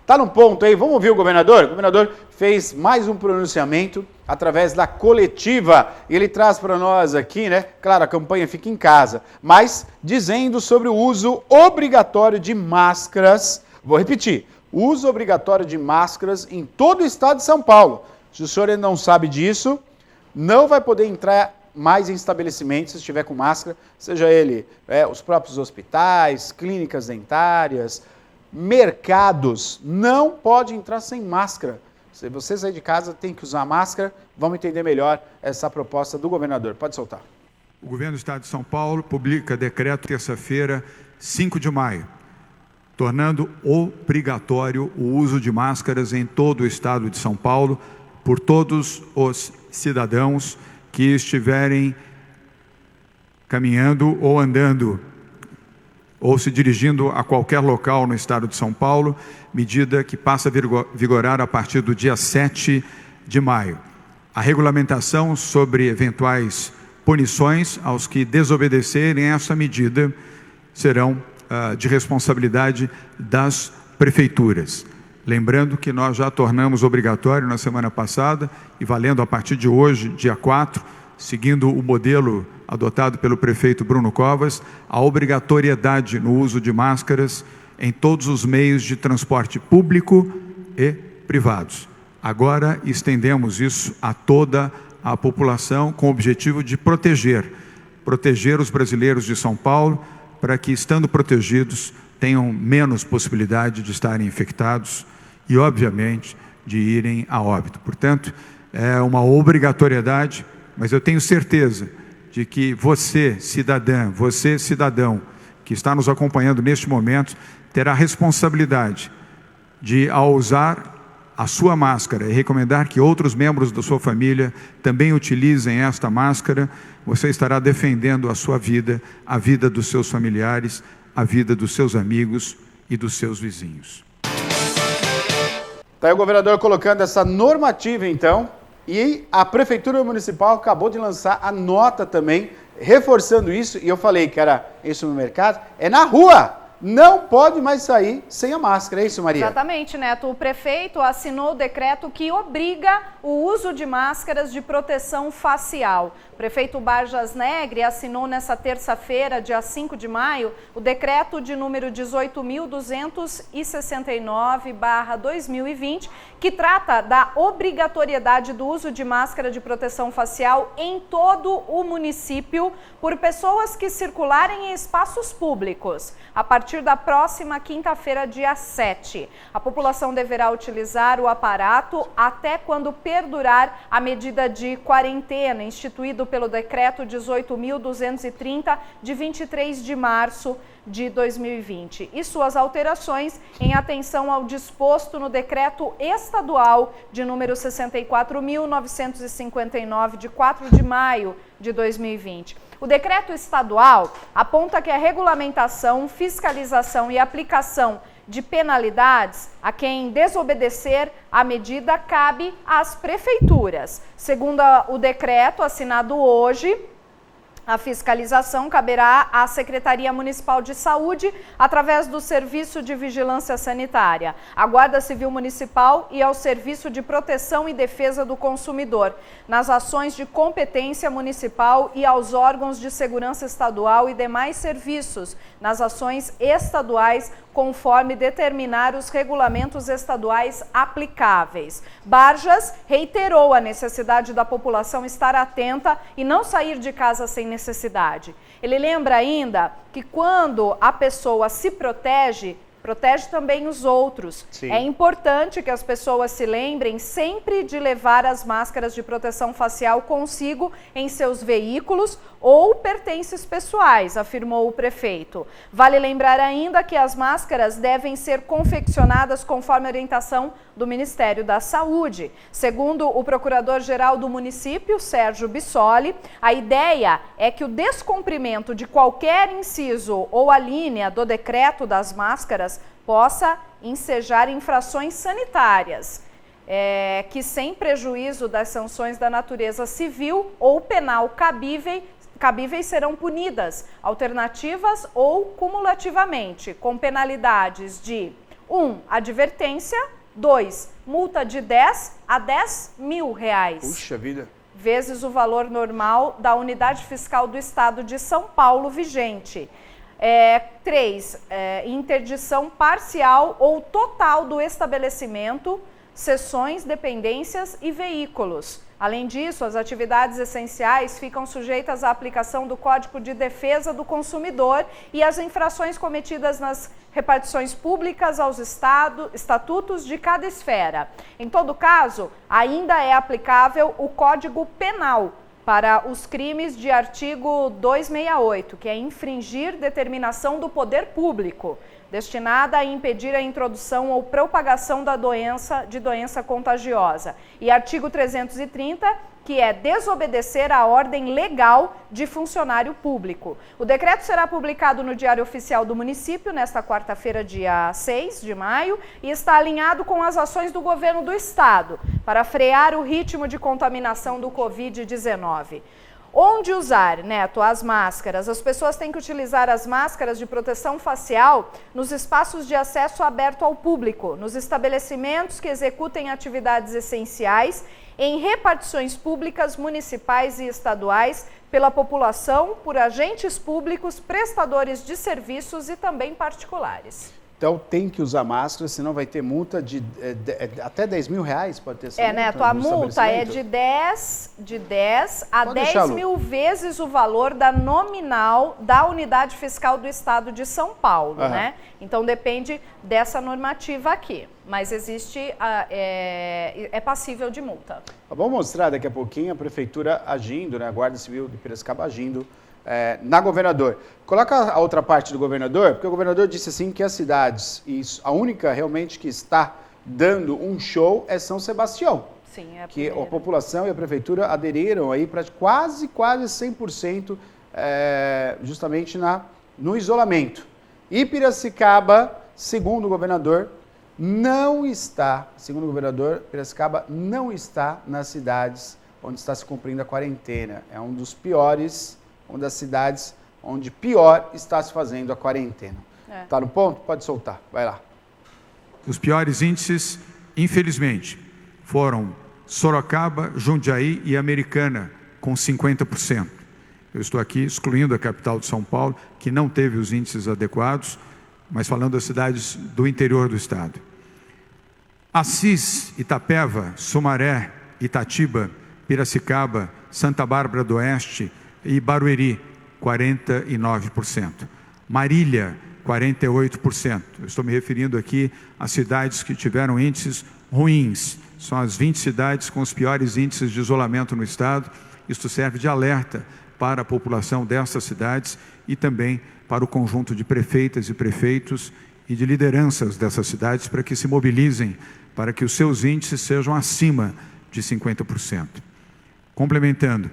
Tá num ponto aí, vamos ouvir o governador? O governador fez mais um pronunciamento através da coletiva. Ele traz para nós aqui, né? Claro, a campanha Fica em Casa, mas dizendo sobre o uso obrigatório de máscaras. Vou repetir, uso obrigatório de máscaras em todo o estado de São Paulo. Se o senhor não sabe disso, não vai poder entrar mais em estabelecimentos se estiver com máscara, seja ele os próprios hospitais, clínicas dentárias, mercados, não pode entrar sem máscara. Se você sair de casa, tem que usar máscara. Vamos entender melhor essa proposta do governador. Pode soltar. O governo do estado de São Paulo publica decreto terça-feira, 5 de maio, tornando obrigatório o uso de máscaras em todo o estado de São Paulo por todos os cidadãos que estiverem caminhando ou andando ou se dirigindo a qualquer local no estado de São Paulo, medida que passa a vigorar a partir do dia 7 de maio. A regulamentação sobre eventuais punições aos que desobedecerem essa medida serão de responsabilidade das prefeituras. Lembrando que nós já tornamos obrigatório na semana passada e valendo a partir de hoje, dia 4, seguindo o modelo adotado pelo prefeito Bruno Covas, a obrigatoriedade no uso de máscaras em todos os meios de transporte público e privados. Agora estendemos isso a toda a população com o objetivo de proteger os brasileiros de São Paulo para que, estando protegidos, tenham menos possibilidade de estarem infectados e, obviamente, de irem a óbito. Portanto, é uma obrigatoriedade, mas eu tenho certeza de que você, cidadã, você, cidadão, que está nos acompanhando neste momento, terá a responsabilidade de, ao usar a sua máscara e recomendar que outros membros da sua família também utilizem esta máscara, você estará defendendo a sua vida, a vida dos seus familiares, a vida dos seus amigos e dos seus vizinhos. Está aí o governador colocando essa normativa, então, e a Prefeitura Municipal acabou de lançar a nota também, reforçando isso, e eu falei que era isso no mercado, é na rua! Não pode mais sair sem a máscara, é isso, Maria? Exatamente, Neto. O prefeito assinou o decreto que obriga o uso de máscaras de proteção facial. O prefeito Barjas Negre assinou nessa terça-feira, dia 5 de maio, o decreto de número 18.269/2020, que trata da obrigatoriedade do uso de máscara de proteção facial em todo o município por pessoas que circularem em espaços públicos. A partir da próxima quinta-feira, dia 7. A população deverá utilizar o aparato até quando perdurar a medida de quarentena, instituído pelo decreto 18.230, de 23 de março de 2020. E suas alterações em atenção ao disposto no decreto estadual de número 64.959, de 4 de maio de 2020. O decreto estadual aponta que a regulamentação, fiscalização e aplicação de penalidades a quem desobedecer a medida cabe às prefeituras. Segundo o decreto assinado hoje, a fiscalização caberá à Secretaria Municipal de Saúde através do Serviço de Vigilância Sanitária, à Guarda Civil Municipal e ao Serviço de Proteção e Defesa do Consumidor, nas ações de competência municipal e aos órgãos de segurança estadual e demais serviços, nas ações estaduais, conforme determinar os regulamentos estaduais aplicáveis. Barjas reiterou a necessidade da população estar atenta e não sair de casa sem necessidade. Ele lembra ainda que quando a pessoa se protege também os outros. Sim. É importante que as pessoas se lembrem sempre de levar as máscaras de proteção facial consigo em seus veículos ou pertences pessoais, afirmou o prefeito. Vale lembrar ainda que as máscaras devem ser confeccionadas conforme a orientação do Ministério da Saúde. Segundo o procurador-geral do município, Sérgio Bissoli, a ideia é que o descumprimento de qualquer inciso ou alínea do decreto das máscaras possa ensejar infrações sanitárias, que sem prejuízo das sanções da natureza civil ou penal cabíveis serão punidas, alternativas ou cumulativamente, com penalidades de 1. Advertência. 2. Multa de 10 a 10 mil reais. Puxa vida. Vezes o valor normal da unidade fiscal do Estado de São Paulo vigente. 3. Interdição parcial ou total do estabelecimento, seções, dependências e veículos. Além disso, as atividades essenciais ficam sujeitas à aplicação do Código de Defesa do Consumidor e as infrações cometidas nas repartições públicas aos estatutos de cada esfera. Em todo caso, ainda é aplicável o Código Penal para os crimes de artigo 268, que é infringir determinação do poder público, destinada a impedir a introdução ou propagação da doença contagiosa. E artigo 330, que é desobedecer à ordem legal de funcionário público. O decreto será publicado no Diário Oficial do Município nesta quarta-feira, dia 6 de maio, e está alinhado com as ações do governo do Estado para frear o ritmo de contaminação do Covid-19. Onde usar, Neto, as máscaras? As pessoas têm que utilizar as máscaras de proteção facial nos espaços de acesso aberto ao público, nos estabelecimentos que executem atividades essenciais, em repartições públicas, municipais e estaduais, pela população, por agentes públicos, prestadores de serviços e também particulares. Então tem que usar máscara, senão vai ter multa de até 10 mil reais, pode ter essa multa, Neto, a multa é de 10 a 10 mil vezes o valor da nominal da unidade fiscal do Estado de São Paulo, né? Então depende dessa normativa aqui, mas existe, é passível de multa. Vamos mostrar daqui a pouquinho a Prefeitura agindo, né? A Guarda Civil de Piracicaba agindo na Governador. Coloca a outra parte do governador, porque o governador disse assim que as cidades, e a única realmente que está dando um show é São Sebastião. Sim, é a que a população e a prefeitura aderiram aí para quase 100% justamente no isolamento. E Piracicaba, segundo o governador, Piracicaba não está nas cidades onde está se cumprindo a quarentena. É uma das cidades onde pior está se fazendo a quarentena. Tá no ponto? Pode soltar, vai lá. Os piores índices, infelizmente, foram Sorocaba, Jundiaí e Americana, com 50%. Eu estou aqui excluindo a capital de São Paulo, que não teve os índices adequados, mas falando das cidades do interior do estado. Assis, Itapeva, Sumaré, Itatiba, Piracicaba, Santa Bárbara do Oeste e Barueri, 49%. Marília, 48%. Eu estou me referindo aqui a cidades que tiveram índices ruins. São as 20 cidades com os piores índices de isolamento no estado. Isto serve de alerta para a população dessas cidades e também para o conjunto de prefeitas e prefeitos e de lideranças dessas cidades para que se mobilizem para que os seus índices sejam acima de 50%. Complementando,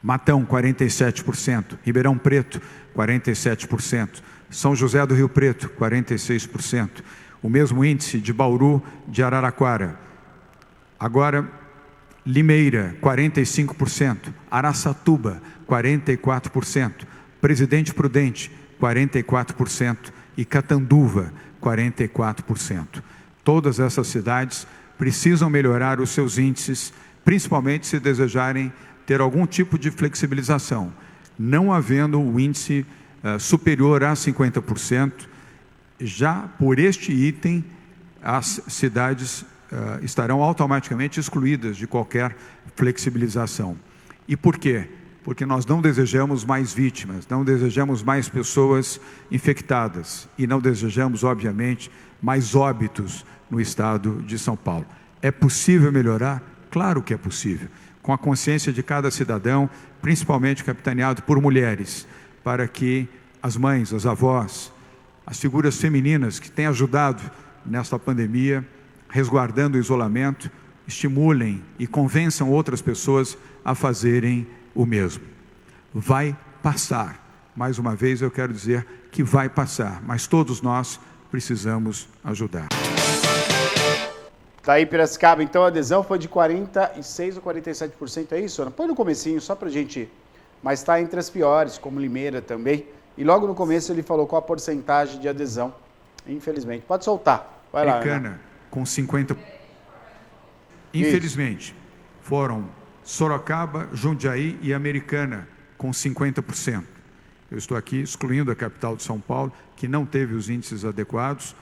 Matão, 47%, Ribeirão Preto, 47%, São José do Rio Preto, 46%, o mesmo índice de Bauru, de Araraquara. Agora, Limeira, 45%, Araçatuba, 44%, Presidente Prudente, 44% e Catanduva, 44%. Todas essas cidades precisam melhorar os seus índices, principalmente se desejarem ter algum tipo de flexibilização. Não havendo o índice superior a 50%, já por este item, as cidades estarão automaticamente excluídas de qualquer flexibilização. E por quê? Porque nós não desejamos mais vítimas, não desejamos mais pessoas infectadas e não desejamos, obviamente, mais óbitos no estado de São Paulo. É possível melhorar? Claro que é possível, com a consciência de cada cidadão, principalmente capitaneado por mulheres, para que as mães, as avós, as figuras femininas que têm ajudado nesta pandemia, resguardando o isolamento, estimulem e convençam outras pessoas a fazerem o mesmo. Vai passar. Mais uma vez eu quero dizer que vai passar, mas todos nós precisamos ajudar. Tá aí Piracicaba, então a adesão foi de 46% ou 47%, é isso, Ana? Põe no comecinho, só pra gente... Mas está entre as piores, como Limeira também. E logo no começo ele falou qual a porcentagem de adesão Infelizmente. Pode soltar. Vai lá. Americana, com 50%. Infelizmente, foram Sorocaba, Jundiaí e Americana, com 50%. Eu estou aqui excluindo a capital de São Paulo, que não teve os índices adequados,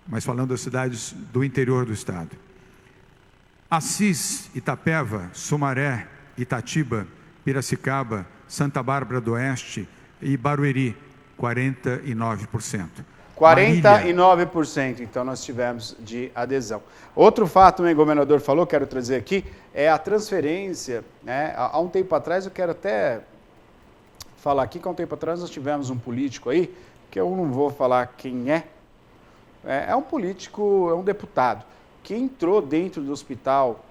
mas falando das cidades do interior do estado. Assis, Itapeva, Sumaré, Itatiba, Piracicaba, Santa Bárbara do Oeste e Barueri, 49%. 49%, então, nós tivemos de adesão. Outro fato, o governador falou, quero trazer aqui, é a transferência, né? Há um tempo atrás, eu quero até falar aqui, que há um tempo atrás nós tivemos um político aí, que eu não vou falar quem é um político, é um deputado, que entrou dentro do hospital,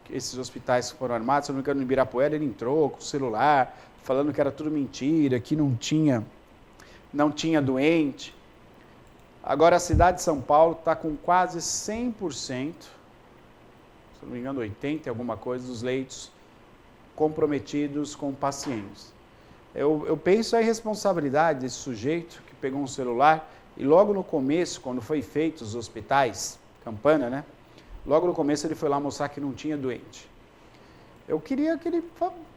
esses hospitais que foram armados, se não me engano, no Ibirapuera, ele entrou com o celular, falando que era tudo mentira, que não tinha doente. Agora a cidade de São Paulo está com quase 100%, se não me engano 80% alguma coisa, dos leitos comprometidos com pacientes. Eu penso a irresponsabilidade desse sujeito que pegou um celular e logo no começo, quando foi feito os hospitais, Campana, né? Logo no começo ele foi lá mostrar que não tinha doente. Eu queria que ele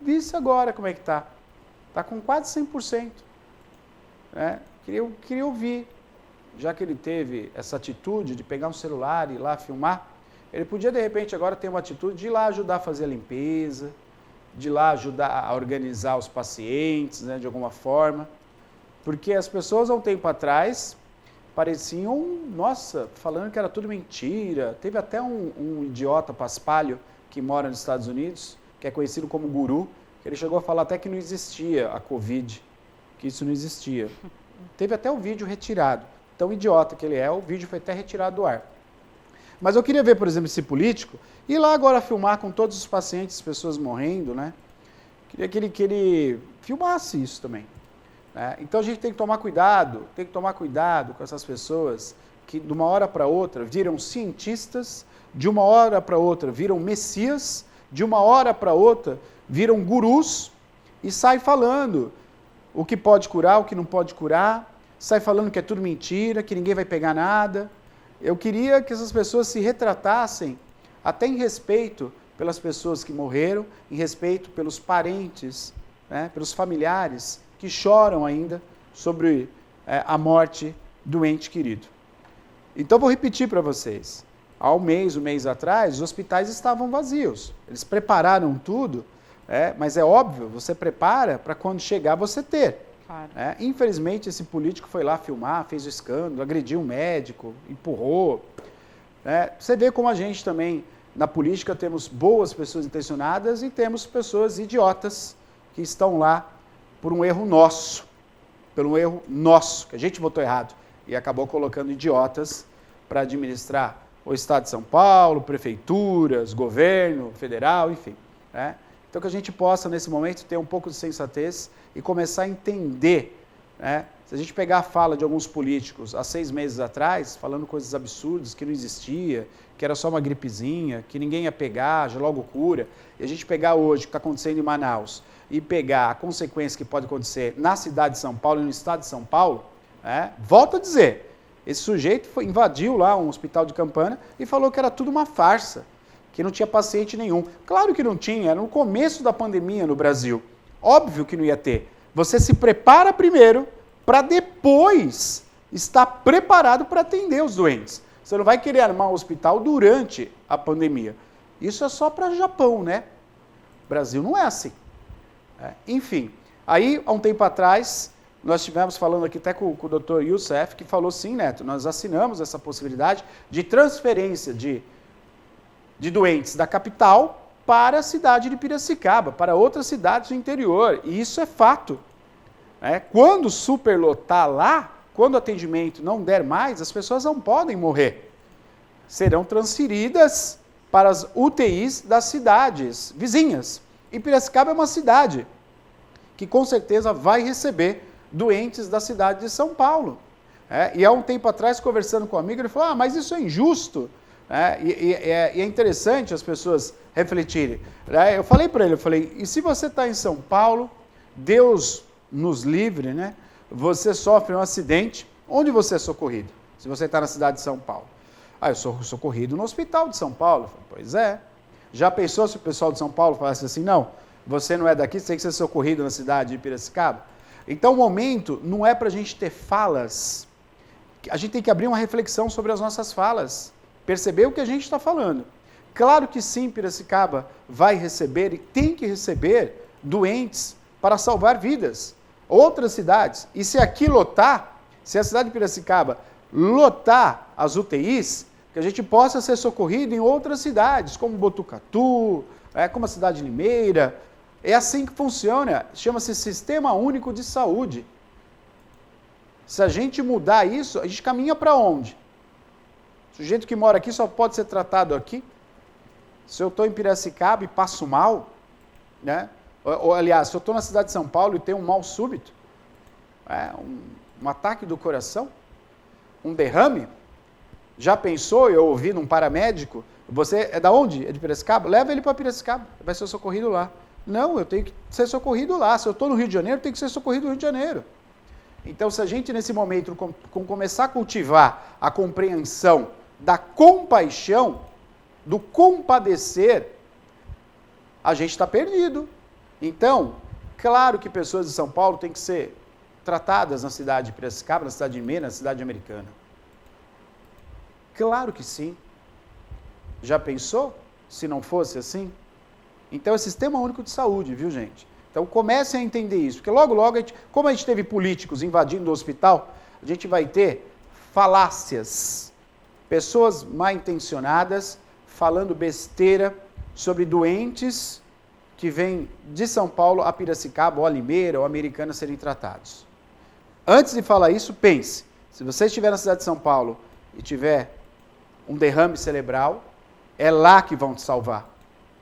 visse agora como é que está. Está com quase 100%. Né? Queria ouvir. Já que ele teve essa atitude de pegar um celular e ir lá filmar, ele podia, de repente, agora ter uma atitude de ir lá ajudar a fazer a limpeza, de ir lá ajudar a organizar os pacientes, né, de alguma forma. Porque as pessoas, há um tempo atrás, pareciam, nossa, falando que era tudo mentira. Teve até um idiota paspalho que mora nos Estados Unidos, que é conhecido como guru, que ele chegou a falar até que não existia a Covid, que isso não existia. Teve até o vídeo retirado. Tão idiota que ele é, o vídeo foi até retirado do ar. Mas eu queria ver, por exemplo, esse político ir lá agora filmar com todos os pacientes, pessoas morrendo, né? Queria que ele filmasse isso também. Né? Então a gente tem que tomar cuidado com essas pessoas que de uma hora para outra viram cientistas, de uma hora para outra viram messias, de uma hora para outra viram gurus e saem falando o que pode curar, o que não pode curar, sai falando que é tudo mentira, que ninguém vai pegar nada. Eu queria que essas pessoas se retratassem, até em respeito pelas pessoas que morreram, em respeito pelos parentes, né, pelos familiares que choram ainda sobre a morte do ente querido. Então, vou repetir para vocês. Há um mês atrás, os hospitais estavam vazios. Eles prepararam tudo, mas é óbvio, você prepara para quando chegar você ter. Claro. Infelizmente, esse político foi lá filmar, fez o escândalo, agrediu um médico, empurrou. Você vê como a gente também, na política, temos boas pessoas intencionadas e temos pessoas idiotas que estão lá por um erro nosso, que a gente votou errado e acabou colocando idiotas para administrar o Estado de São Paulo, prefeituras, governo federal, enfim. Então, que a gente possa, nesse momento, ter um pouco de sensatez e começar a entender. Se a gente pegar a fala de alguns políticos há 6 meses atrás, falando coisas absurdas, que não existia, que era só uma gripezinha, que ninguém ia pegar, já logo cura, e a gente pegar hoje o que está acontecendo em Manaus e pegar a consequência que pode acontecer na cidade de São Paulo e no estado de São Paulo, volto a dizer, esse sujeito invadiu lá um hospital de Campana e falou que era tudo uma farsa, que não tinha paciente nenhum. Claro que não tinha, era no começo da pandemia no Brasil. Óbvio que não ia ter. Você se prepara primeiro para depois estar preparado para atender os doentes. Você não vai querer armar um hospital durante a pandemia. Isso é só para o Japão, né? O Brasil não é assim. Enfim, aí há um tempo atrás, nós estivemos falando aqui até com o Dr. Youssef, que falou sim, Neto, nós assinamos essa possibilidade de transferência de doentes da capital para a cidade de Piracicaba, para outras cidades do interior. E isso é fato. Quando superlotar lá, quando o atendimento não der mais, as pessoas não podem morrer. Serão transferidas para as UTIs das cidades vizinhas. E Piracicaba é uma cidade que com certeza vai receber doentes da cidade de São Paulo. E há um tempo atrás, conversando com um amigo, ele falou, mas isso é injusto. E é interessante as pessoas refletirem. Eu falei para ele, e se você está em São Paulo, Deus nos livre, né? Você sofre um acidente, onde você é socorrido? se você está na cidade de São Paulo? Eu sou socorrido no hospital de São Paulo. Pois é. Já pensou se o pessoal de São Paulo falasse assim, não, você não é daqui, você tem que ser socorrido na cidade de Piracicaba? Então o momento não é para a gente ter falas, a gente tem que abrir uma reflexão sobre as nossas falas, perceber o que a gente está falando. Claro que sim, Piracicaba vai receber e tem que receber doentes para salvar vidas. Outras cidades, e se aqui lotar, se a cidade de Piracicaba lotar as UTIs, que a gente possa ser socorrido em outras cidades, como Botucatu, como a cidade de Limeira. É assim que funciona, chama-se Sistema Único de Saúde. Se a gente mudar isso, a gente caminha para onde? O sujeito que mora aqui só pode ser tratado aqui? Se eu estou em Piracicaba e passo mal, né? Ou aliás, se eu estou na cidade de São Paulo e tenho um mal súbito, um ataque do coração, um derrame, já pensou, eu ouvi num paramédico, você é da onde? É de Piracicaba? Leva ele para Piracicaba, vai ser socorrido lá. Não, eu tenho que ser socorrido lá. Se eu estou no Rio de Janeiro, eu tenho que ser socorrido no Rio de Janeiro. Então, se a gente, nesse momento, começar a cultivar a compreensão da compaixão, do compadecer, a gente está perdido. Então, claro que pessoas de São Paulo têm que ser tratadas na cidade de Piracicaba, na cidade de Minas, na cidade americana. Claro que sim. Já pensou se não fosse assim? Então é Sistema Único de Saúde, viu, gente? Então comecem a entender isso, porque logo, como a gente teve políticos invadindo o hospital, a gente vai ter falácias, pessoas mal intencionadas falando besteira sobre doentes que vêm de São Paulo a Piracicaba, ou a Limeira, ou a Americana serem tratados. Antes de falar isso, pense, se você estiver na cidade de São Paulo e tiver um derrame cerebral, é lá que vão te salvar.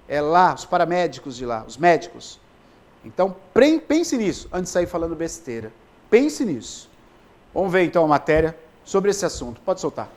É lá, os paramédicos de lá, os médicos. Então, pense nisso, antes de sair falando besteira. Pense nisso. Vamos ver então a matéria sobre esse assunto. Pode soltar.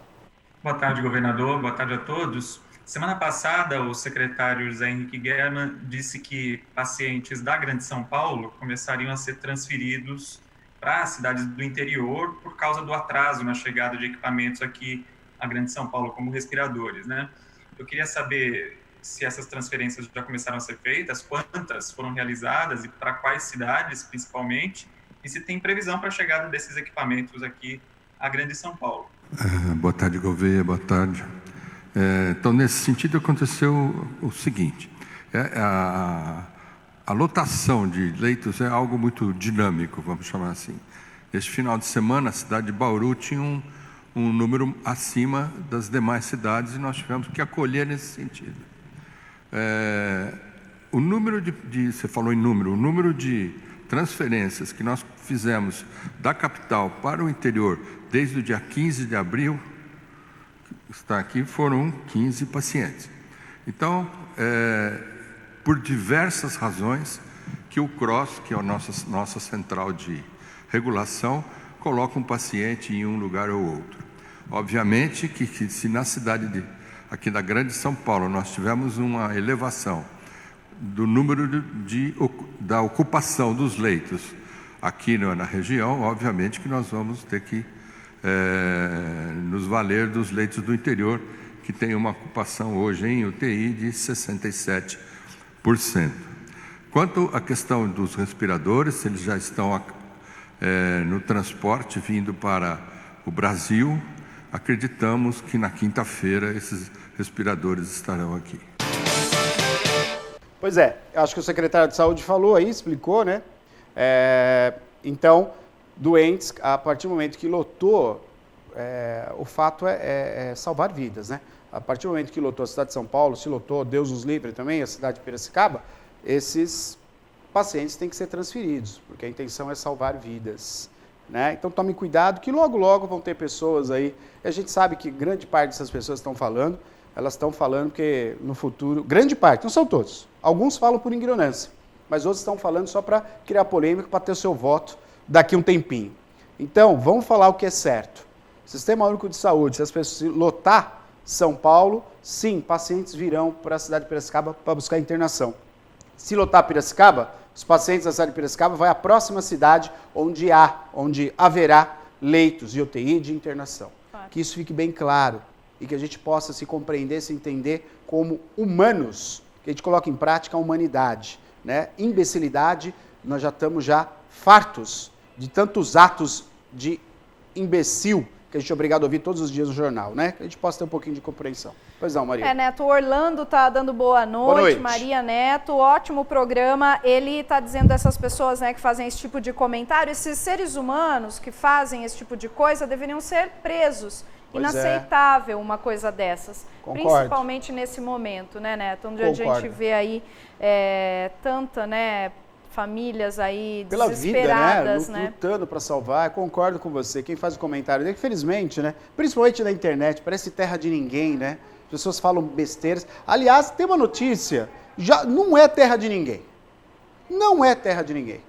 Boa tarde, governador. Boa tarde a todos. Semana passada, o secretário José Henrique Guerra disse que pacientes da Grande São Paulo começariam a ser transferidos para cidades do interior por causa do atraso na chegada de equipamentos aqui à Grande São Paulo, como respiradores, né? Eu queria saber se essas transferências já começaram a ser feitas, quantas foram realizadas e para quais cidades, principalmente, e se tem previsão para a chegada desses equipamentos aqui à Grande São Paulo. Boa tarde, Gouveia, boa tarde. Então, nesse sentido, aconteceu o seguinte, a lotação de leitos é algo muito dinâmico, vamos chamar assim. Este final de semana, a cidade de Bauru tinha um número acima das demais cidades e nós tivemos que acolher nesse sentido. O número você falou em número, o número de transferências que nós fizemos da capital para o interior desde o dia 15 de abril, está aqui, foram 15 pacientes. Então, por diversas razões, que o CROSS, que é a nossa central de regulação, coloca um paciente em um lugar ou outro. Obviamente que se na cidade aqui da Grande São Paulo nós tivemos uma elevação do número da ocupação dos leitos aqui na região, obviamente que nós vamos ter que nos valer dos leitos do interior, que tem uma ocupação hoje em UTI de 67%. Quanto à questão dos respiradores, eles já estão no transporte vindo para o Brasil. Acreditamos que na quinta-feira esses respiradores estarão aqui. Pois é, acho que o secretário de Saúde falou aí, explicou, né? Então, doentes, a partir do momento que lotou, o fato é salvar vidas, né? A partir do momento que lotou a cidade de São Paulo, se lotou, Deus nos livre também, a cidade de Piracicaba, esses pacientes têm que ser transferidos, porque a intenção é salvar vidas, né? Então tome cuidado que logo, logo vão ter pessoas aí, e a gente sabe que grande parte dessas pessoas estão falando, elas estão falando que no futuro, grande parte, não são todos, alguns falam por ignorância, mas outros estão falando só para criar polêmica, para ter o seu voto daqui a um tempinho. Então, vamos falar o que é certo. Sistema Único de Saúde, se as pessoas lotar São Paulo, sim, pacientes virão para a cidade de Piracicaba para buscar internação. Se lotar Piracicaba, os pacientes da cidade de Piracicaba vão à próxima cidade onde haverá leitos de UTI de internação. que isso fique bem claro e que a gente possa se compreender, se entender como humanos, que a gente coloque em prática a humanidade, né? Imbecilidade, nós já estamos fartos de tantos atos de imbecil que a gente é obrigado a ouvir todos os dias no jornal, né? Que a gente possa ter um pouquinho de compreensão. Pois não, Maria. Neto, o Orlando tá dando boa noite. Maria Neto, ótimo programa. Ele tá dizendo essas pessoas, né, que fazem esse tipo de comentário, esses seres humanos que fazem esse tipo de coisa deveriam ser presos. Pois inaceitável uma coisa dessas. Concordo. Principalmente nesse momento, né, Neto? Onde a gente vê aí tanta, né, famílias aí pela desesperadas, vida, né? Lutando para salvar. Eu concordo com você. Quem faz o comentário, infelizmente, né? Principalmente na internet, parece terra de ninguém, né? As pessoas falam besteiras. Aliás, tem uma notícia, já não é terra de ninguém. Não é terra de ninguém.